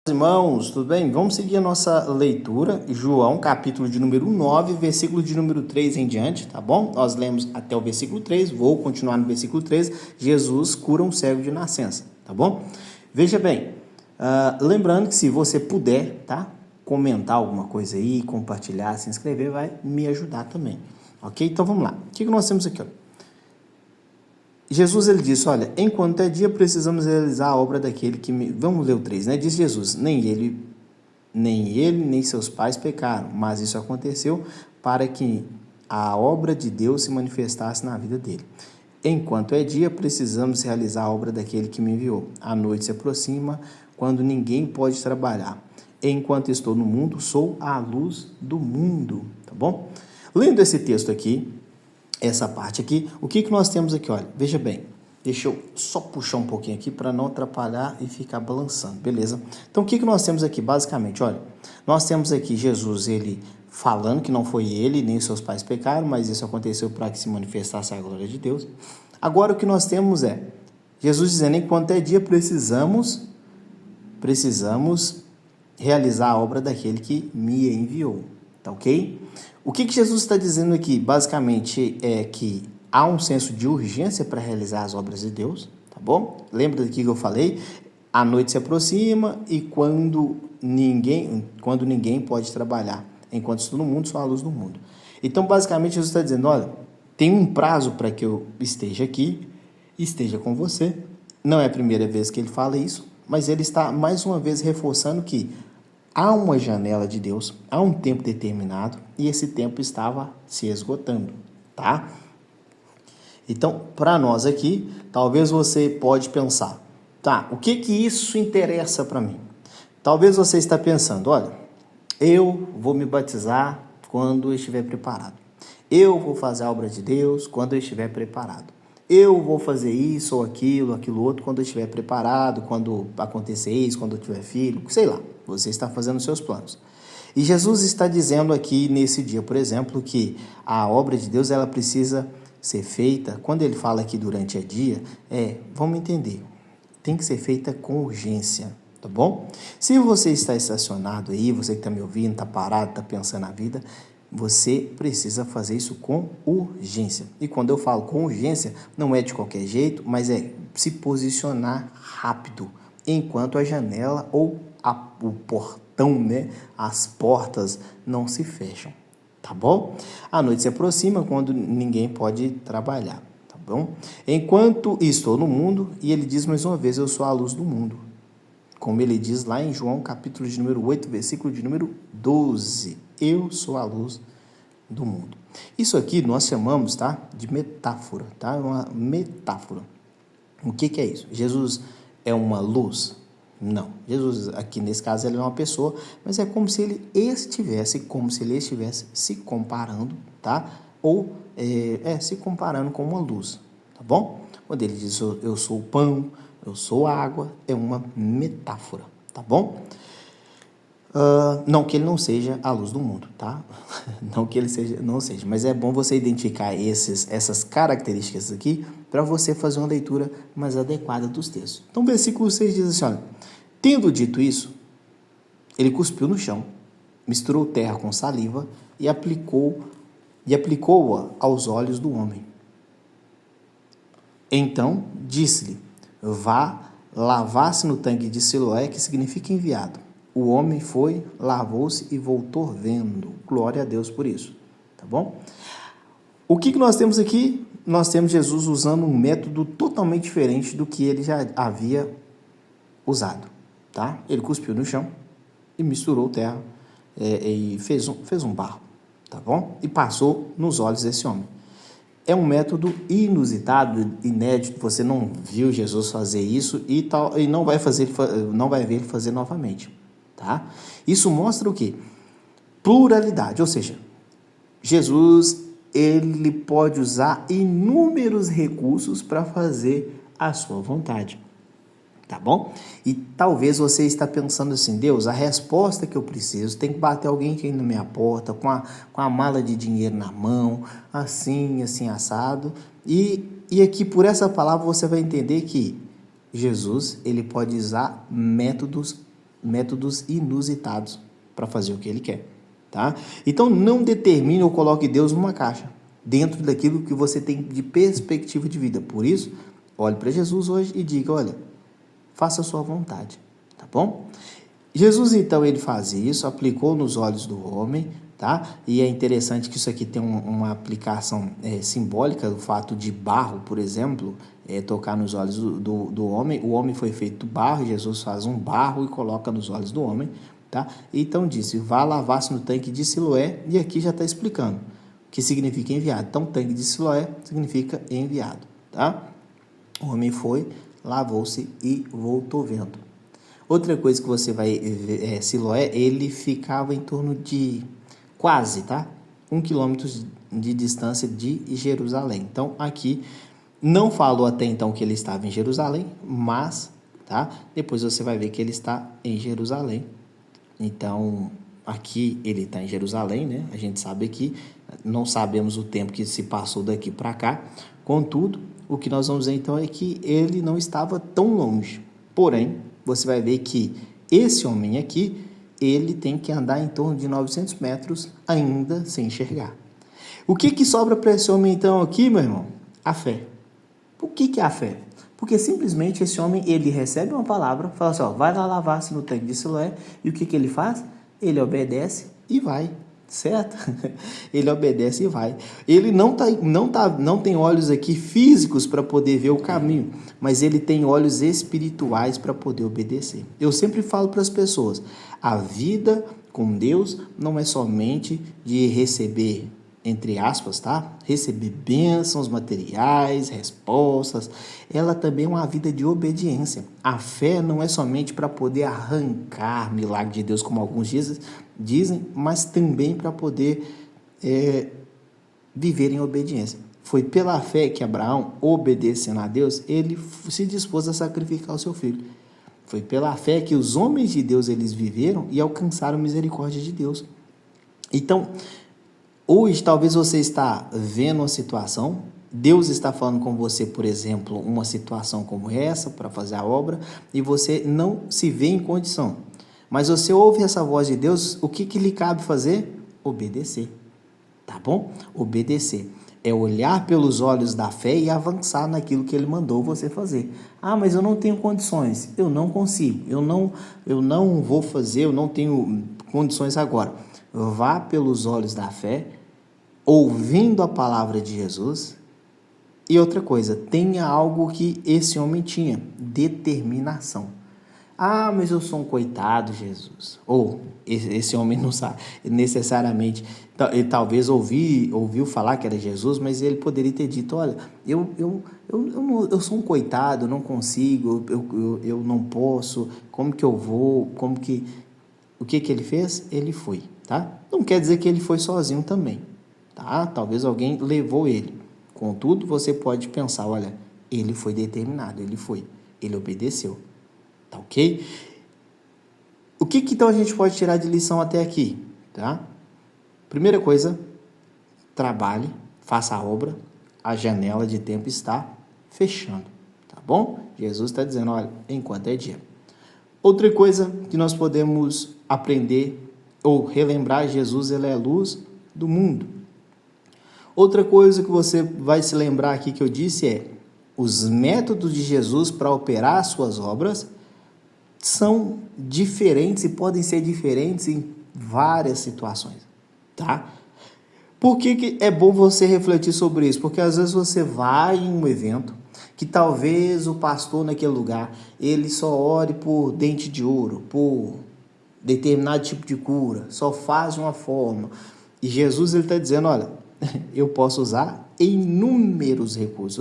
Irmãos, tudo bem? Vamos seguir a nossa leitura, João, capítulo de número 9, versículo de número 3 em diante, tá bom? Nós lemos até o versículo 3, vou continuar no versículo 3, Jesus cura um cego de nascença, tá bom? Veja bem, lembrando que se você puder, tá? Comentar alguma coisa aí, compartilhar, se inscrever, vai me ajudar também, ok? Então vamos lá, o que nós temos aqui, ó? Jesus, ele disse, olha, enquanto é dia, precisamos realizar a obra daquele que me... Vamos ler o 3, né? Diz Jesus, nem ele, nem seus pais pecaram, mas isso aconteceu para que a obra de Deus se manifestasse na vida dele. Enquanto é dia, precisamos realizar a obra daquele que me enviou. A noite se aproxima, quando ninguém pode trabalhar. Enquanto estou no mundo, sou a luz do mundo, tá bom? Lendo esse texto aqui, essa parte aqui, o que nós temos aqui, olha, veja bem, deixa eu só puxar um pouquinho aqui para não atrapalhar e ficar balançando, beleza? Então, o que nós temos aqui, basicamente, olha, nós temos aqui Jesus, ele falando que não foi ele, nem seus pais pecaram, mas isso aconteceu para que se manifestasse a glória de Deus. Agora, o que nós temos é, Jesus dizendo, enquanto é dia, precisamos realizar a obra daquele que me enviou, tá ok? O que Jesus está dizendo aqui, basicamente, é que há um senso de urgência para realizar as obras de Deus, tá bom? Lembra do que eu falei? A noite se aproxima e quando ninguém pode trabalhar, enquanto estou no mundo, sou a luz do mundo. Então, basicamente, Jesus está dizendo, olha, tem um prazo para que eu esteja aqui, esteja com você. Não é a primeira vez que ele fala isso, mas ele está, mais uma vez, reforçando que há uma janela de Deus, há um tempo determinado, e esse tempo estava se esgotando, tá? Então, para nós aqui, talvez você pode pensar, tá, o que isso interessa para mim? Talvez você está pensando, olha, eu vou me batizar quando eu estiver preparado. Eu vou fazer a obra de Deus quando eu estiver preparado. Eu vou fazer isso ou aquilo outro quando eu estiver preparado, quando acontecer isso, quando eu tiver filho, sei lá. Você está fazendo os seus planos. E Jesus está dizendo aqui nesse dia, por exemplo, que a obra de Deus ela precisa ser feita, quando ele fala aqui durante o dia, vamos entender, tem que ser feita com urgência, tá bom? Se você está estacionado aí, você que está me ouvindo, está parado, está pensando na vida, você precisa fazer isso com urgência. E quando eu falo com urgência, não é de qualquer jeito, mas é se posicionar rápido, enquanto a janela ou o portão, né, as portas não se fecham, tá bom? A noite se aproxima quando ninguém pode trabalhar, tá bom? Enquanto estou no mundo, e ele diz mais uma vez, eu sou a luz do mundo, como ele diz lá em João, capítulo de número 8, versículo de número 12, eu sou a luz do mundo. Isso aqui nós chamamos, tá, de metáfora, tá? Uma metáfora. O que é isso? Jesus é uma luz? Não. Jesus, aqui nesse caso, ele é uma pessoa, mas é como se ele estivesse se comparando, tá? Ou se comparando com uma luz, tá bom? Quando ele diz eu sou o pão, eu sou a água, é uma metáfora, tá bom? Não que ele não seja a luz do mundo, tá? Não que ele não seja, mas é bom você identificar essas características aqui para você fazer uma leitura mais adequada dos textos. Então, versículo 6 diz assim, olha, tendo dito isso, ele cuspiu no chão, misturou terra com saliva e aplicou-a aos olhos do homem. Então, disse-lhe, vá lavar-se no tanque de Siloé, que significa enviado. O homem foi, lavou-se e voltou vendo. Glória a Deus por isso, tá bom? O que nós temos aqui? Nós temos Jesus usando um método totalmente diferente do que ele já havia usado, tá? Ele cuspiu no chão e misturou terra e fez um barro, tá bom? E passou nos olhos desse homem. É um método inusitado, inédito, você não viu Jesus fazer isso e não vai ver ele fazer novamente, tá? Isso mostra o quê? Pluralidade, ou seja, Jesus, ele pode usar inúmeros recursos para fazer a sua vontade, tá bom? E talvez você está pensando assim, Deus, a resposta que eu preciso, tem que bater alguém aqui na minha porta, com a mala de dinheiro na mão, assim, assado, e aqui por essa palavra você vai entender que Jesus, ele pode usar métodos métodos inusitados para fazer o que ele quer, tá? Então, não determine ou coloque Deus numa caixa, dentro daquilo que você tem de perspectiva de vida. Por isso, olhe para Jesus hoje e diga, olha, faça a sua vontade, tá bom? Jesus, então, ele faz isso, aplicou nos olhos do homem, tá? E é interessante que isso aqui tem uma aplicação simbólica, o fato de barro, por exemplo, tocar nos olhos do homem. O homem foi feito do barro, Jesus faz um barro e coloca nos olhos do homem, tá? Então disse, vá lavar-se no tanque de Siloé, e aqui já está explicando o que significa enviado. Então, tanque de Siloé significa enviado, tá? O homem foi, lavou-se e voltou vendo. Outra coisa que você vai ver, Siloé, ele ficava em torno de quase, tá? 1 quilômetro de distância de Jerusalém. Então, aqui não falou até então que ele estava em Jerusalém, mas, tá? Depois você vai ver que ele está em Jerusalém. Então, aqui ele está em Jerusalém, né? A gente sabe que não sabemos o tempo que se passou daqui para cá. Contudo, o que nós vamos ver então é que ele não estava tão longe. Porém, você vai ver que esse homem aqui, ele tem que andar em torno de 900 metros ainda sem enxergar. O que sobra para esse homem então aqui, meu irmão? A fé. Por que é a fé? Porque simplesmente esse homem, ele recebe uma palavra, fala assim, ó, vai lá lavar-se no tanque de Siloé, e o que ele faz? Ele obedece e vai, certo? Ele obedece e vai. Ele não tem olhos aqui físicos para poder ver o caminho, mas ele tem olhos espirituais para poder obedecer. Eu sempre falo para as pessoas, a vida com Deus não é somente de receber, entre aspas, tá? Receber bênçãos materiais, respostas. Ela também é uma vida de obediência. A fé não é somente para poder arrancar milagre de Deus, como alguns dizem, mas também para poder viver em obediência. Foi pela fé que Abraão, obedecendo a Deus, ele se dispôs a sacrificar o seu filho. Foi pela fé que os homens de Deus eles viveram e alcançaram misericórdia de Deus. Então, hoje, talvez você está vendo uma situação, Deus está falando com você, por exemplo, uma situação como essa, para fazer a obra, e você não se vê em condição. Mas você ouve essa voz de Deus, o que lhe cabe fazer? Obedecer, tá bom? Obedecer. É olhar pelos olhos da fé e avançar naquilo que Ele mandou você fazer. Ah, mas eu não tenho condições, eu não consigo, eu não vou fazer, eu não tenho condições agora. Vá pelos olhos da fé, ouvindo a palavra de Jesus. E outra coisa, tenha algo que esse homem tinha, determinação. Ah, mas eu sou um coitado, Jesus. Ou esse homem não sabe necessariamente, ele talvez ouviu falar que era Jesus, mas ele poderia ter dito, olha, eu sou um coitado, eu não consigo, eu não posso, como que eu vou, o que ele fez? Ele foi, tá? Não quer dizer que ele foi sozinho também, tá? Talvez alguém levou ele. Contudo, você pode pensar, olha, ele foi determinado, ele obedeceu, tá ok? O que então a gente pode tirar de lição até aqui, tá? Primeira coisa, trabalhe, faça a obra, a janela de tempo está fechando, tá bom? Jesus está dizendo, olha, enquanto é dia. Outra coisa que nós podemos aprender ou relembrar, Jesus, ele é a luz do mundo. Outra coisa que você vai se lembrar aqui que eu disse é, os métodos de Jesus para operar as suas obras são diferentes e podem ser diferentes em várias situações, tá? Por que é bom você refletir sobre isso? Porque às vezes você vai em um evento que talvez o pastor naquele lugar, ele só ore por dente de ouro, por determinado tipo de cura, só faz de uma forma. E Jesus ele está dizendo, olha, eu posso usar inúmeros recursos.